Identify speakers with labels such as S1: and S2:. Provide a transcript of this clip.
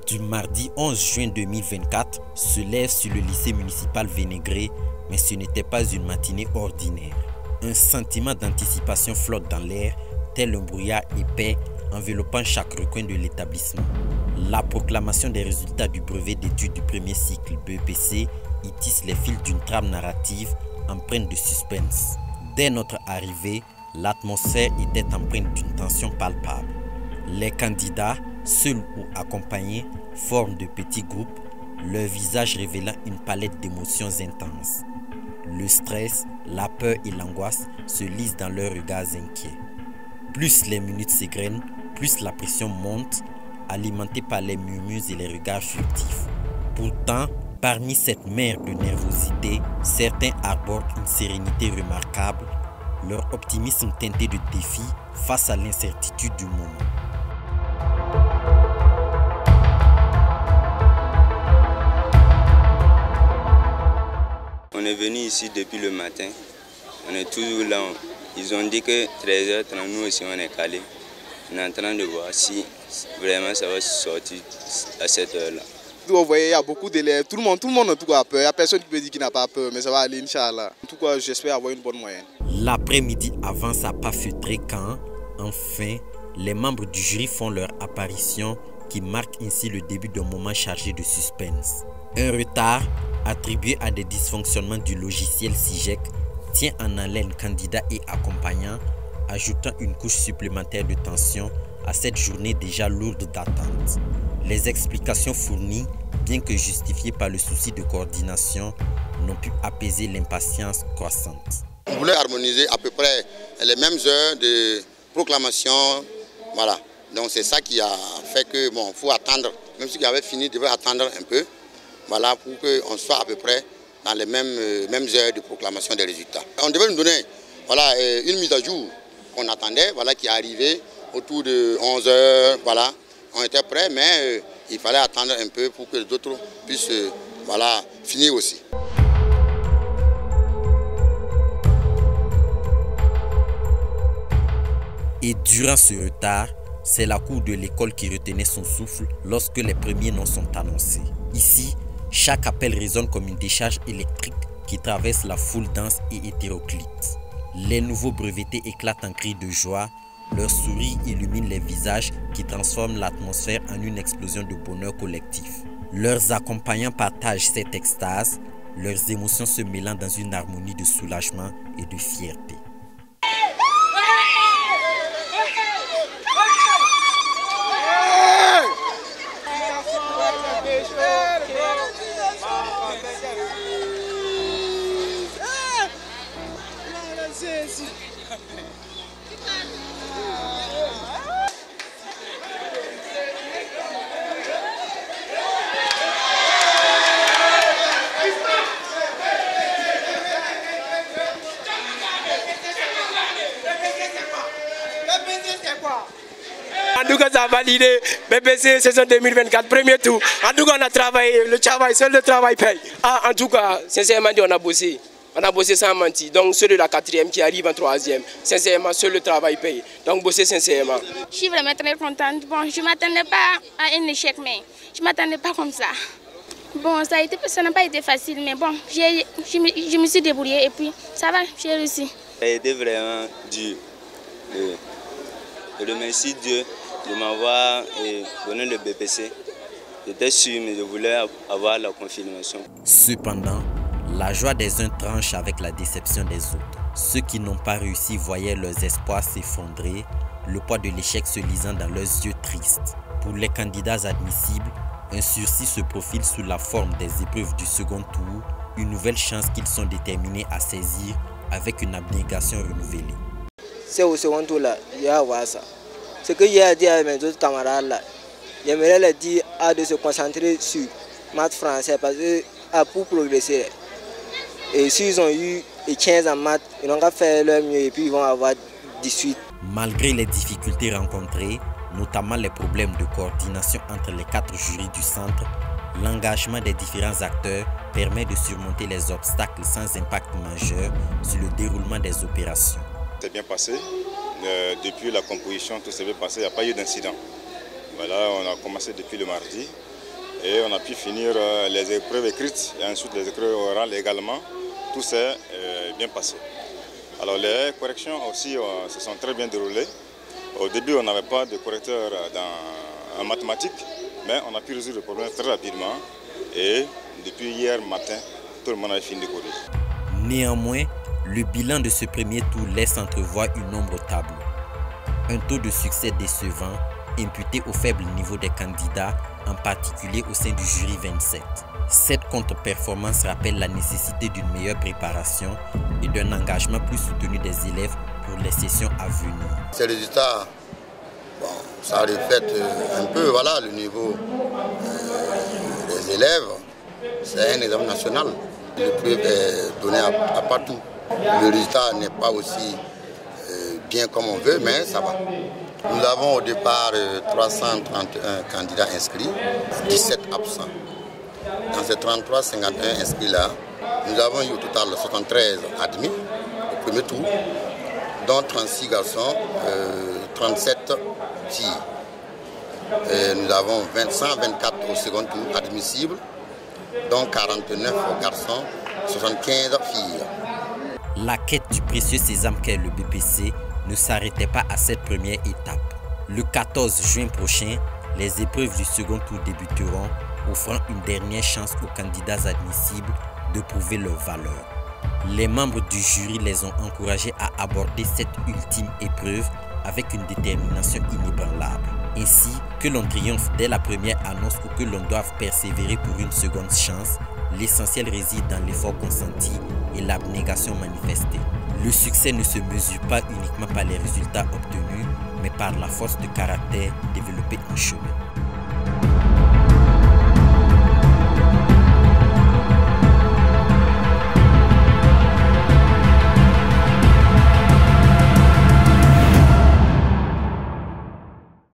S1: du mardi 11 juin 2024 se lève sur le lycée municipal Vénégré, mais ce n'était pas une matinée ordinaire. Un sentiment d'anticipation flotte dans l'air, tel un brouillard épais enveloppant chaque recoin de l'établissement. La proclamation des résultats du brevet d'études du premier cycle BEPC y tisse les fils d'une trame narrative empreinte de suspense. Dès notre arrivée, l'atmosphère était empreinte d'une tension palpable. Les candidats, seuls ou accompagnés, forment de petits groupes, leurs visages révélant une palette d'émotions intenses. Le stress, la peur et l'angoisse se lisent dans leurs regards inquiets. Plus les minutes s'égrènent, plus la pression monte, alimentée par les murmures et les regards furtifs. Pourtant, parmi cette mer de nervosité, certains arborent une sérénité remarquable, leur optimisme teinté de défi face à l'incertitude du moment.
S2: On est venu ici depuis le matin, on est toujours là. Ils ont dit que 13h30, nous aussi on est calés. On est en train de voir si vraiment ça va sortir à cette heure-là.
S3: Vous voyez, il y a beaucoup d'élèves, tout le monde en tout cas a peur. Il n'y a personne qui peut dire qu'il n'a pas peur, mais ça va aller, Inch'Allah. En tout cas, j'espère avoir une bonne moyenne.
S1: L'après-midi avance à pas feutrés quand, enfin, les membres du jury font leur apparition qui marque ainsi le début d'un moment chargé de suspense. Un retard attribué à des dysfonctionnements du logiciel SIGEC tient en haleine candidats et accompagnants, ajoutant une couche supplémentaire de tension à cette journée déjà lourde d'attente. Les explications fournies, bien que justifiées par le souci de coordination, n'ont pu apaiser l'impatience croissante.
S4: On voulait harmoniser à peu près les mêmes heures de proclamation, voilà. Donc c'est ça qui a fait que, bon, faut attendre, même ceux qui avaient fini devaient attendre un peu, voilà, pour qu'on soit à peu près dans les mêmes heures de proclamation des résultats. On devait nous donner, voilà, une mise à jour qu'on attendait, voilà, qui est arrivée autour de 11h, voilà. On était prêts, mais il fallait attendre un peu pour que les autres puissent, voilà, finir aussi.
S1: Et durant ce retard, c'est la cour de l'école qui retenait son souffle lorsque les premiers noms sont annoncés. Ici, chaque appel résonne comme une décharge électrique qui traverse la foule dense et hétéroclite. Les nouveaux brevetés éclatent en cris de joie, leurs sourires illuminent les visages qui transforment l'atmosphère en une explosion de bonheur collectif. Leurs accompagnants partagent cette extase, leurs émotions se mêlant dans une harmonie de soulagement et de fierté.
S5: En tout cas, ça a validé BEPC saison 2024, premier tour. En tout cas, on a travaillé, le travail, seul le travail paye. Ah, en tout cas, sincèrement, on a bossé. On a bossé sans mentir. Donc, ceux de la 4e qui arrivent en 3e, sincèrement, seul le travail paye. Donc, bosser sincèrement.
S6: Je suis vraiment très contente. Bon, je ne m'attendais pas à un échec, mais je ne m'attendais pas comme ça. Bon, ça n'a pas été facile, mais bon, je me suis débrouillée et puis ça va, j'ai réussi.
S2: Ça a été vraiment dur. Je remercie Dieu de m'avoir donné le BEPC. J'étais sûr, mais je voulais avoir la confirmation.
S1: Cependant, la joie des uns tranche avec la déception des autres. Ceux qui n'ont pas réussi voyaient leurs espoirs s'effondrer, le poids de l'échec se lisant dans leurs yeux tristes. Pour les candidats admissibles, un sursis se profile sous la forme des épreuves du second tour, une nouvelle chance qu'ils sont déterminés à saisir avec une abnégation renouvelée.
S7: C'est au second tour là, il y a ça. Ce que j'ai à dire à mes autres camarades là, j'aimerais leur dire de se concentrer sur maths français parce que pour progresser, et s'ils ont eu 15 en maths, ils n'ont qu'à faire leur mieux et puis ils vont avoir 18.
S1: Malgré les difficultés rencontrées, notamment les problèmes de coordination entre les 4 jurys du centre, l'engagement des différents acteurs permet de surmonter les obstacles sans impact majeur sur le déroulement des opérations.
S8: C'est bien passé. Depuis la composition, tout s'est bien passé, il n'y a pas eu d'incident. Voilà, on a commencé depuis le mardi et on a pu finir les épreuves écrites et ensuite les épreuves orales également. Tout s'est bien passé. Alors les corrections aussi se sont très bien déroulées. Au début, on n'avait pas de correcteur en mathématiques, mais on a pu résoudre le problème très rapidement. Et depuis hier matin, tout le monde a fini de corriger.
S1: Néanmoins, le bilan de ce premier tour laisse entrevoir une ombre au tableau. Un taux de succès décevant, imputé au faible niveau des candidats, en particulier au sein du jury 27. Cette contre-performance rappelle la nécessité d'une meilleure préparation et d'un engagement plus soutenu des élèves pour les sessions à venir.
S4: Ces résultats, bon, ça reflète un peu voilà, le niveau des élèves. C'est un examen national. L'épreuve est donnée à partout. Le résultat n'est pas aussi bien comme on veut, mais ça va. Nous avons au départ 331 candidats inscrits, 17 absents. Dans ces 53 inscrits-là, nous avons eu au total 73 admis au premier tour, dont 36 garçons, 37 filles. Et nous avons 124 au second tour admissibles, dont 49 garçons, 75 filles.
S1: La quête du précieux sésame qu'est le BPC ne s'arrêtait pas à cette première étape. Le 14 juin prochain, les épreuves du second tour débuteront, offrant une dernière chance aux candidats admissibles de prouver leur valeur. Les membres du jury les ont encouragés à aborder cette ultime épreuve avec une détermination inébranlable. Ainsi, que l'on triomphe dès la première annonce ou que l'on doive persévérer pour une seconde chance, l'essentiel réside dans l'effort consenti et l'abnégation manifestée. Le succès ne se mesure pas uniquement par les résultats obtenus, mais par la force de caractère développée en chemin.